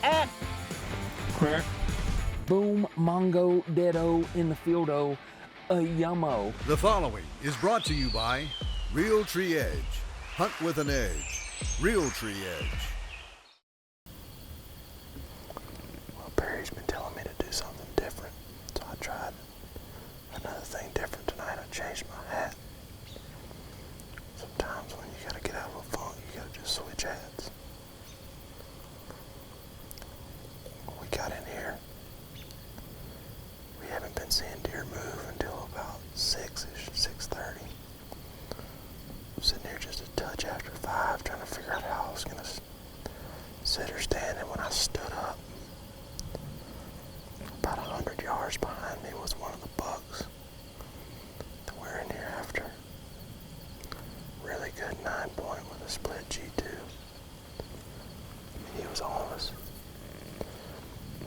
at Crack. Boom Mongo Deado in the Fieldo a Yummo. The following is brought to you by Realtree Edge. Hunt with an edge. Realtree Edge. Well, Perry's been telling me to do something different, so I tried another thing different tonight. I changed my hat. Sometimes when you gotta get out of a funk, you gotta just switch hats. We got in here. We haven't been seeing deer move until about 6-ish, 6:30. I'm sitting here just a touch after 5, trying to figure out how I was gonna sit or stand, and when I stood up, about 100 yards behind me was one of the bucks that we're in here after. Really good 9-point with a split G2. He was on us,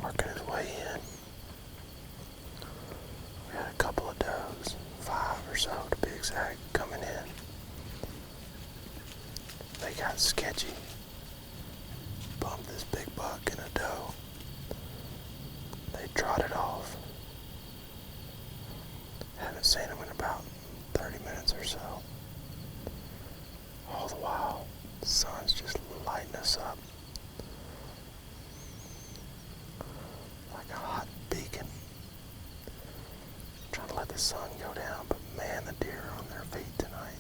working his way in. We had a couple of does, 5 or so to be exact, coming in. They got sketchy. Bumped this big buck and a doe. They trotted off. Haven't seen them in about 30 minutes or so. All the while, the sun's just lighting us up like a hot beacon. Trying to let the sun go down, but man, the deer are on their feet tonight.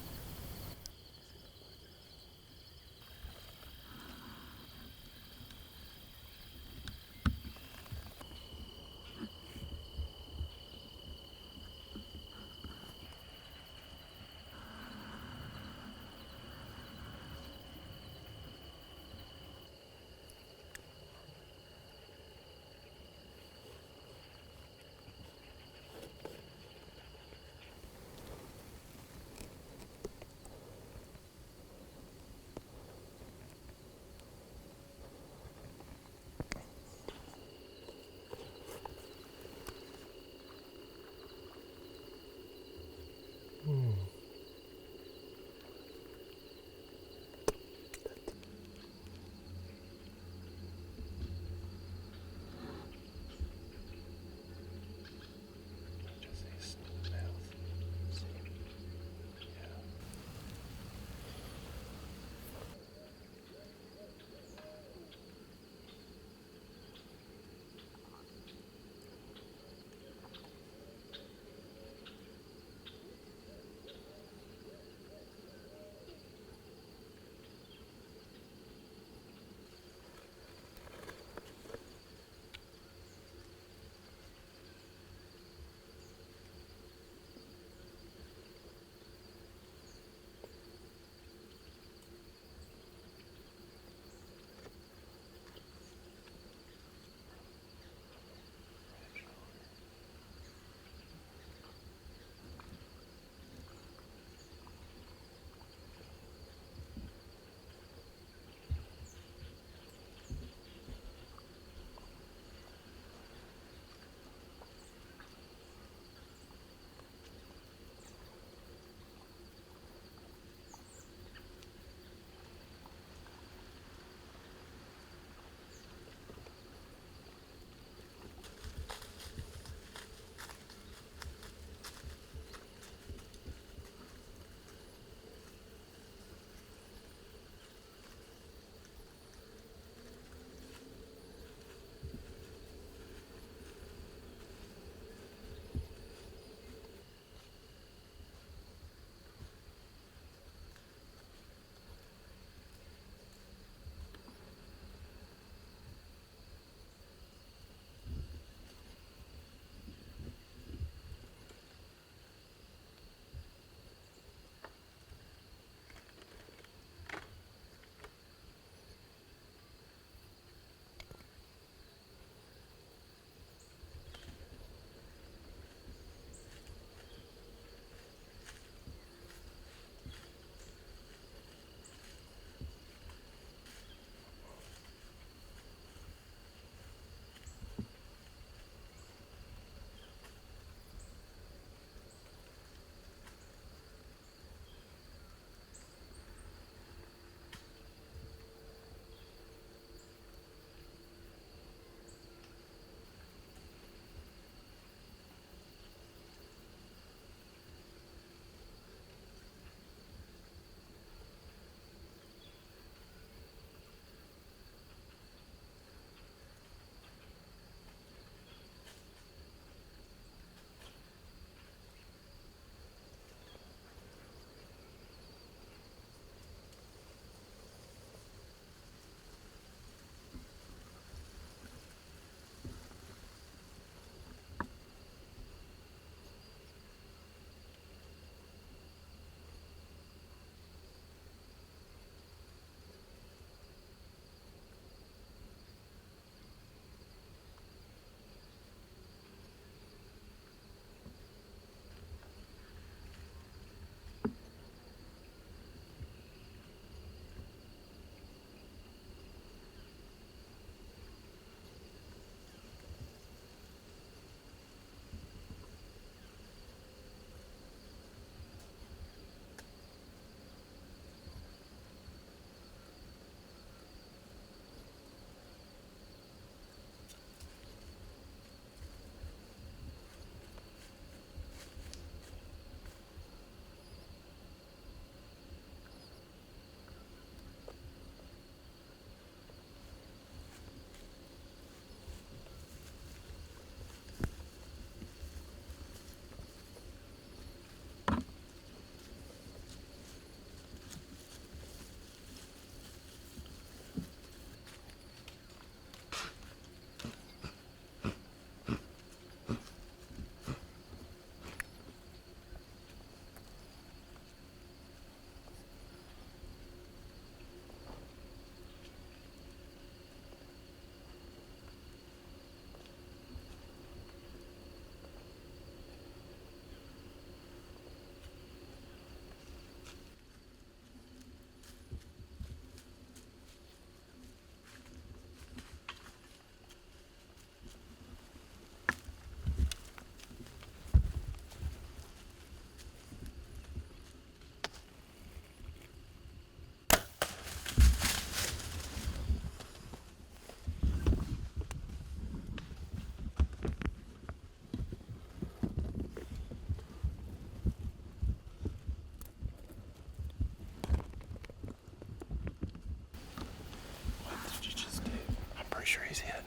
sure he's hit.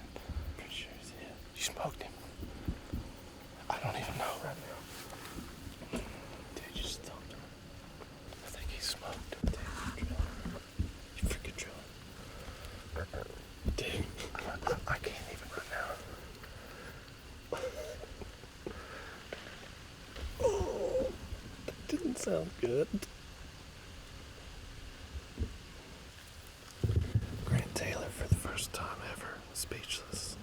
Pretty sure he's hit. You smoked him. I don't even know right now. Dude, you just stumped him. I think he's smoked. Dude, you're drilling. You freaking drilling. Dude, I can't even run now. Oh, that didn't sound good. Grant Taylor for the first time ever, speechless.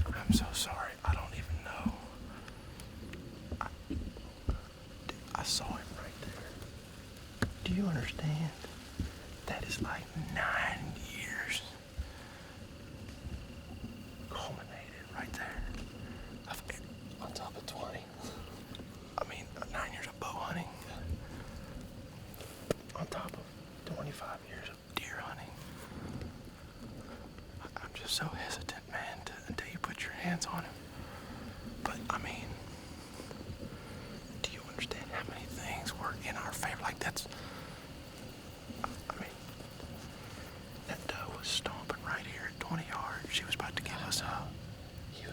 I'm so sorry. I don't even know. I saw him right there. Do you understand? That is like 9 years culminated right there. On top of 20. I mean, 9 years of bow hunting. On top of 25 years of deer hunting. I'm just so hesitant, man, until you put your hands on him. But, I mean, do you understand how many things were in our favor? Like, that's, I mean, that doe was stomping right here at 20 yards. She was about to give us up. He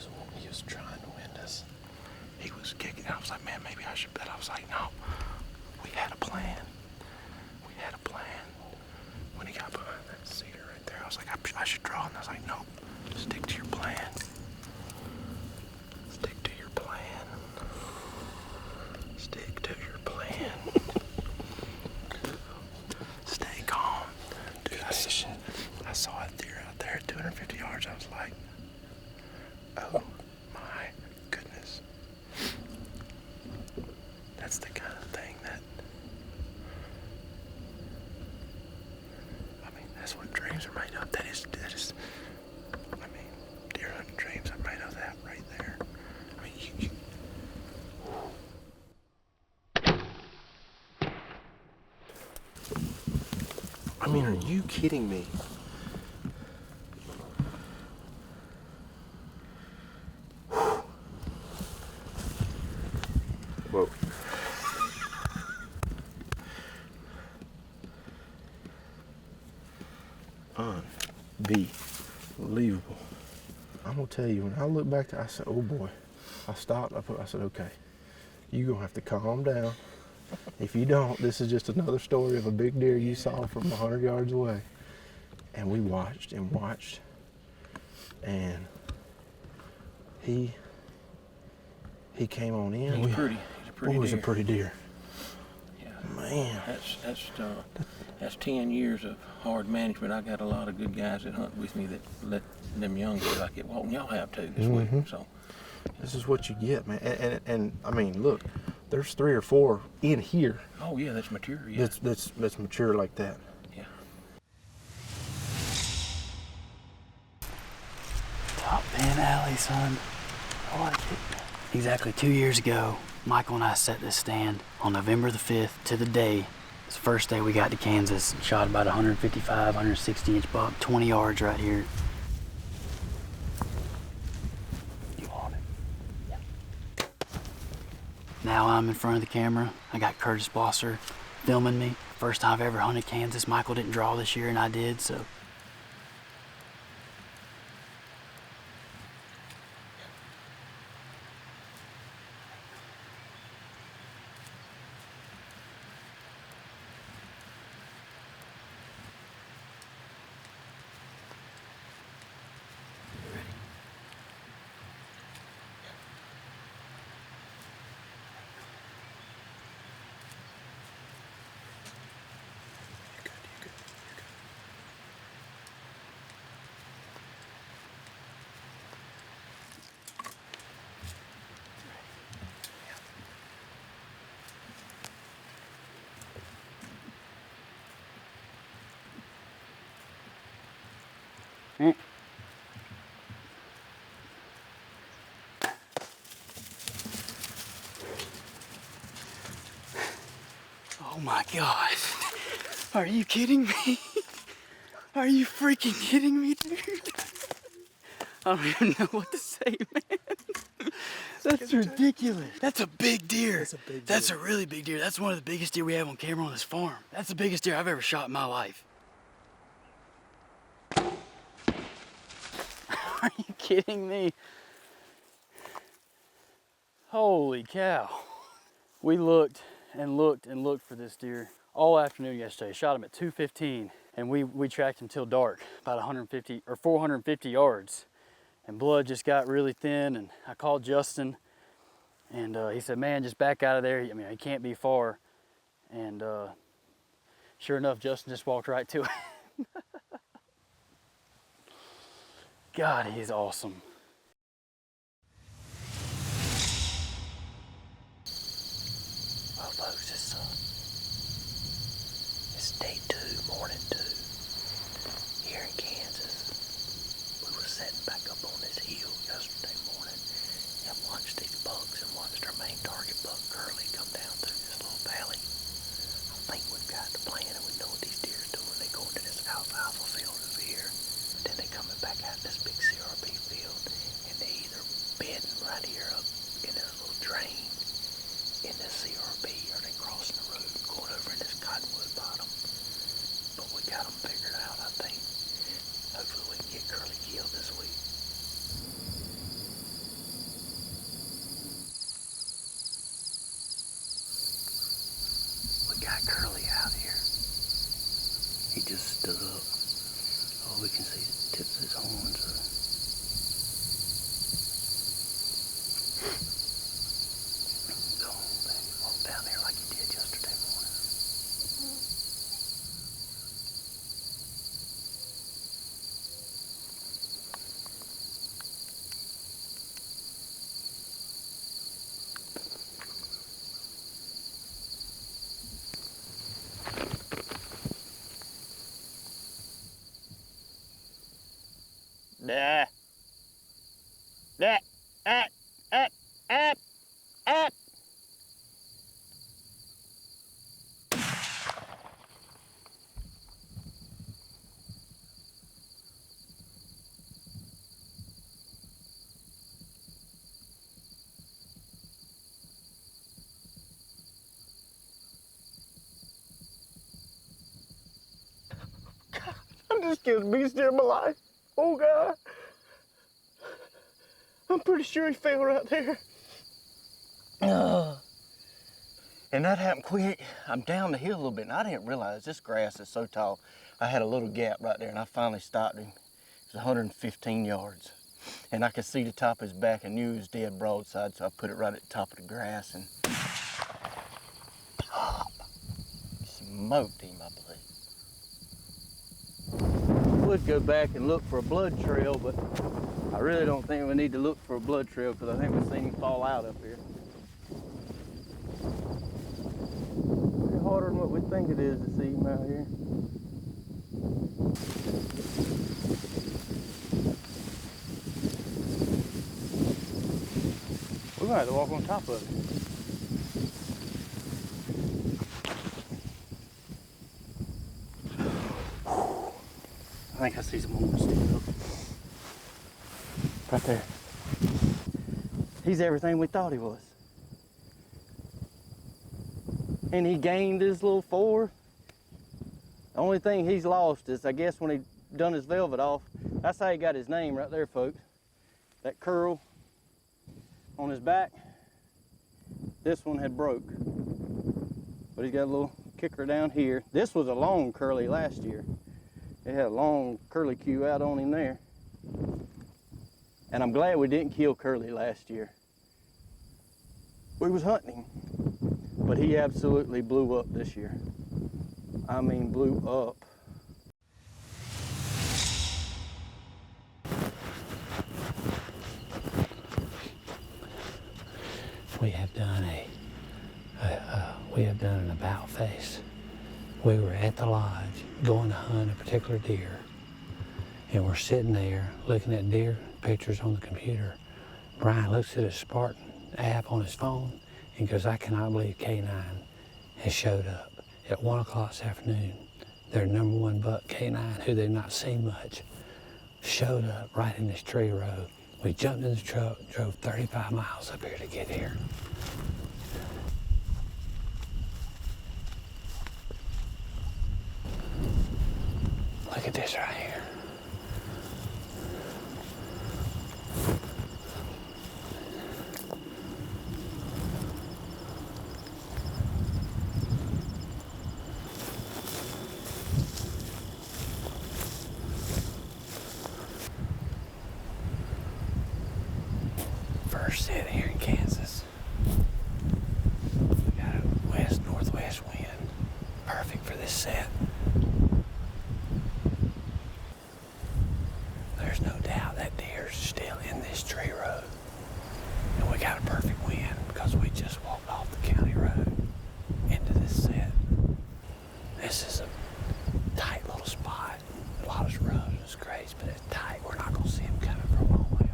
was trying to wind us. He was kicking. I was like, man, maybe I should bet. I was like, no, we had a plan. We had a plan. When he got behind that cedar right there, I was like, I should draw. And I was like, no, stick to your plan. Stick to your plan. Stick to your plan. Stay calm. Dude, I saw a deer out there at 250 yards. I was like, oh my goodness. That's the kind of thing that, I mean, that's what dreams are made of. That is, I mean, deer hunting dreams are made of that right there. I mean, you I mean, are you kidding me? Whoa. Unbelievable. I'm gonna tell you, when I look back, I said, oh boy. I stopped, I said, okay, you're gonna have to calm down. If you don't, this is just another story of a big deer you saw from 100 yards away. And we watched and watched, and he came on in. He's a pretty Boy, was a pretty deer. Yeah. Man. That's 10 years of hard management. I got a lot of good guys that hunt with me that let them young deer like it. Well, y'all have too this week. So this is what you get, man. And I mean, look, there's 3 or 4 in here. Oh yeah, that's mature. Yeah. That's mature like that. Yeah. Top Pan Alley, son. I like it. Exactly 2 years ago, Michael and I set this stand on November the 5th to the day. It's the first day we got to Kansas. Shot about 155, 160-inch buck, 20 yards right here. You want it? Yeah. Now I'm in front of the camera. I got Curtis Blosser filming me. First time I've ever hunted Kansas. Michael didn't draw this year and I did, so. Oh my gosh. Are you kidding me? Are you freaking kidding me, dude? I don't even know what to say, man. That's ridiculous. That's a big deer. That's a big deer. That's a really big deer. That's one of the biggest deer we have on camera on this farm. That's the biggest deer I've ever shot in my life. Are you kidding me? Holy cow. We looked and looked and looked for this deer all afternoon yesterday. Shot him at 2:15 and we tracked him till dark, about 150 or 450 yards. And blood just got really thin, and I called Justin and he said, man, just back out of there. I mean, he can't be far. And sure enough, Justin just walked right to it. God, he's awesome. Well, folks, it's day 2, morning 2, here in Kansas. We were sitting back up on this hill yesterday morning and watched these bucks and watched our main target buck, Curly, come down through this little valley. I think we've got the plan and we know what these deer's doing. They go into this alfalfa field over here. Then they coming back out in this big CRB field, and they either bedding right here up in this little drain in this CRB, or they crossing the road and going over in this cottonwood bottom. But we got them figured out, I think. Hopefully we can get Curly killed this week. We got Curly out here. He just stood up. Oh, we can see the tips of his horns. Go on, baby. Walk down there like you did yesterday morning. Nah. Nah. I just killed the biggest deer of my life. Oh, God. I'm pretty sure he fell right there. And that happened quick. I'm down the hill a little bit, and I didn't realize this grass is so tall. I had a little gap right there, and I finally stopped him. It was 115 yards. And I could see the top of his back. I knew he was dead broadside, so I put it right at the top of the grass and pop! Smoked him, I believe. I would go back and look for a blood trail, but I really don't think we need to look for a blood trail because I think we've seen him fall out up here. It's harder than what we think it is to see him out here. We're gonna have to walk on top of it. I think I see some horns sticking up. Right there. He's everything we thought he was. And he gained his little 4. The only thing he's lost is, I guess, when he done his velvet off. That's how he got his name right there, folks. That curl on his back, this one had broke. But he's got a little kicker down here. This was a long curly last year. It had a long curly cue out on him there. And I'm glad we didn't kill Curly last year. We was hunting him, but he absolutely blew up this year. I mean, blew up. We have done an about face. We were at the lodge going to hunt a particular deer, and we're sitting there looking at deer pictures on the computer. Brian looks at his Spartan app on his phone and goes, I cannot believe K9 has showed up at 1 o'clock this afternoon. Their #1 buck, K9, who they've not seen much, showed up right in this tree row We jumped in the truck, drove 35 miles up here to get here. Look at this right here. First set here in Kansas. We got a west-northwest wind. Perfect for this set. There's no doubt that deer's still in this tree road. And we got a perfect wind because we just walked off the county road into this set. This is a tight little spot. A lot of roads and it's great, but it's tight. We're not going to see them coming from a long way off.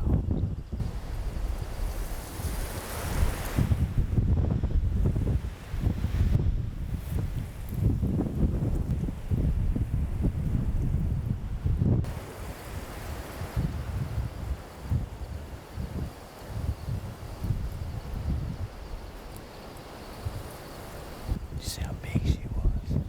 You see how big she was?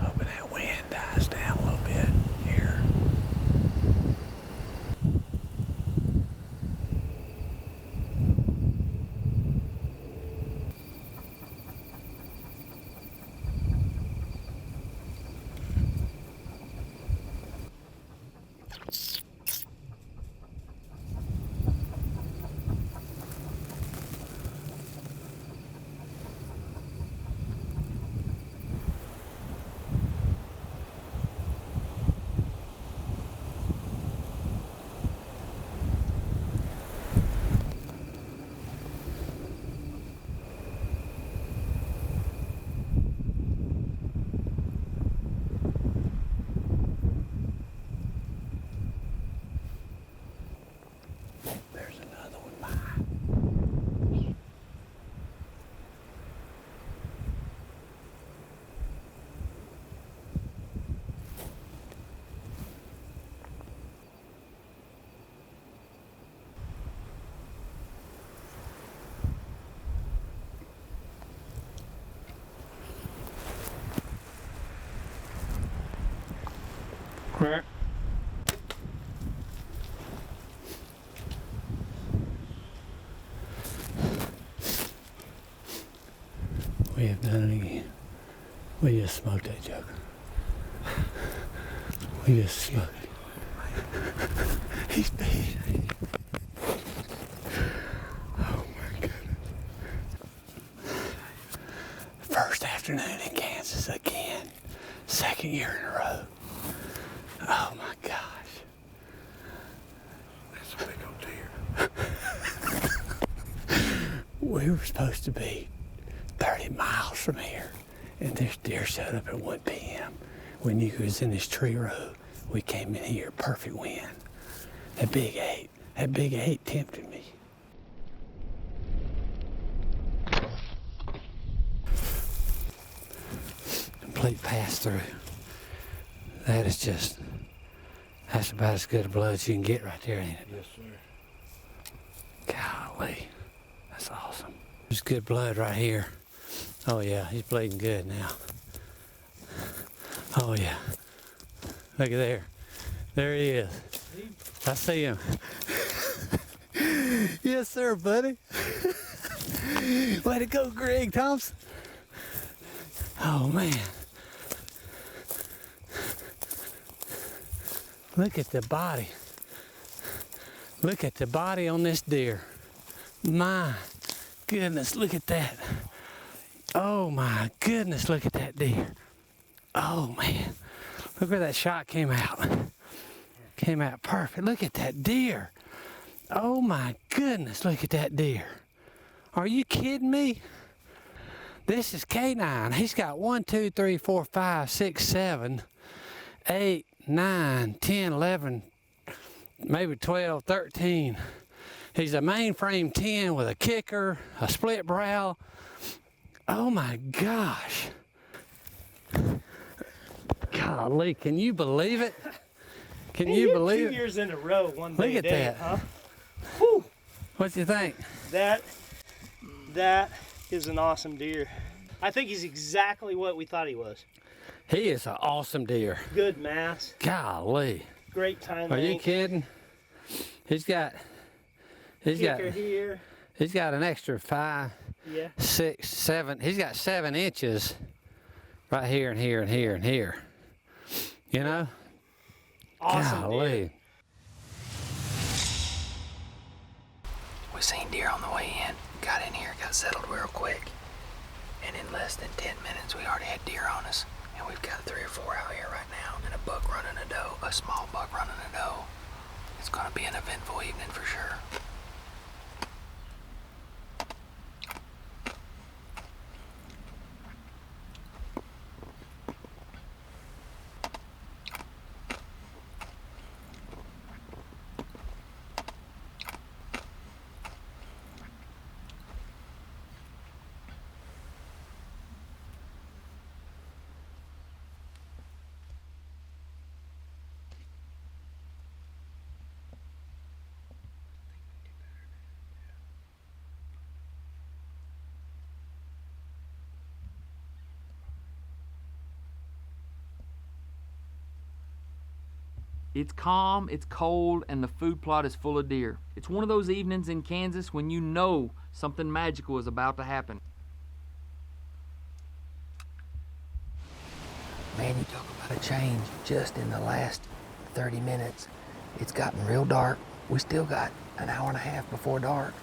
Hoping that wind dies down a little bit here. There's another one behind. Crack. We have done it again. We just smoked that joker. We just smoked it. He's big. Oh my goodness. First afternoon in Kansas again. Second year in a row. Oh my gosh. That's a big old deer. We were supposed to be 30 miles from here, and this deer showed up at 1 p.m. We knew he was in this tree row. We came in here, perfect wind. That big eight tempted me. Complete pass through. That is just, that's about as good a blood as you can get right there, ain't it? Yes, sir. Golly, that's awesome. There's good blood right here. Oh yeah, he's bleeding good now. Oh yeah, look at there. There he is. I see him. Yes sir, buddy. Way to go, Greg Thompson. Oh man. Look at the body. Look at the body on this deer. My goodness, look at that. Oh my goodness, look at that deer. Oh man, look where that shot came out. Came out perfect. Look at that deer. Oh my goodness, look at that deer. Are you kidding me? This is K9. He's got 1, 2, 3, 4, 5, 6, 7, 8, 9, 10, 11, maybe 12, 13. He's a mainframe 10 with a kicker, a split brow. Oh my gosh. Golly, can you believe it? Can you believe 2 it? years in a row, one big Look at day, that. huh? Whew. What you think? That is an awesome deer. I think he's exactly what we thought he was. He is an awesome deer. Good mass, Golly. great time Are you length. kidding? He's got Kicker here. he's got an extra 5, Yeah. 6, 7. He's got 7 inches right here and here and here and here. You know? Awesome Golly. deer. We seen deer on the way in, got in here, got settled real quick, and in less than 10 minutes we already had deer on us, and we've got 3 or 4 out here right now, and a buck running a doe, a small buck running a doe. It's gonna be an eventful evening for sure. It's calm, it's cold, and the food plot is full of deer. It's one of those evenings in Kansas when you know something magical is about to happen. Man, you talk about a change just in the last 30 minutes. It's gotten real dark. We still got an hour and a half before dark.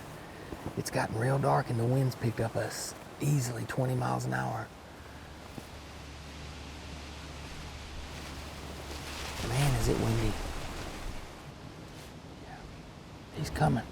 It's gotten real dark and the wind's picked up us easily 20 miles an hour. Man, is it windy. Yeah. He's coming.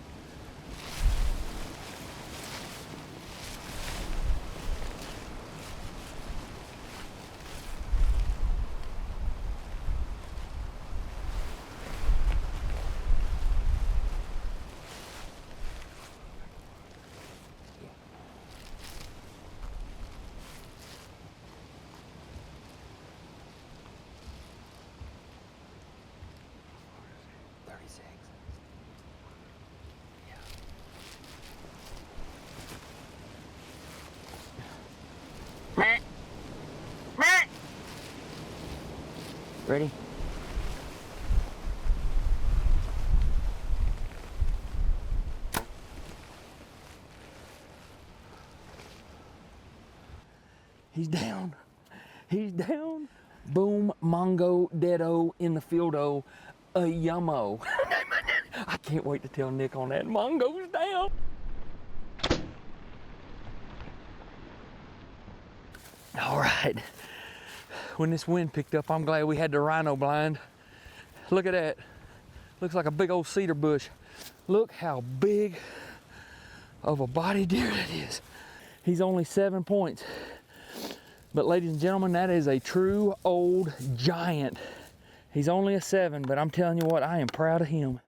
Ready? He's down. He's down. Boom, mongo, deado, in the fieldo, a yummo. I can't wait to tell Nick on that. Mongo's down. All right. When this wind picked up, I'm glad we had the Rhino blind. Look at that. Looks like a big old cedar bush. Look how big of a body deer that is. He's only 7 points. But ladies and gentlemen, that is a true old giant. He's only a 7, but I'm telling you what, I am proud of him.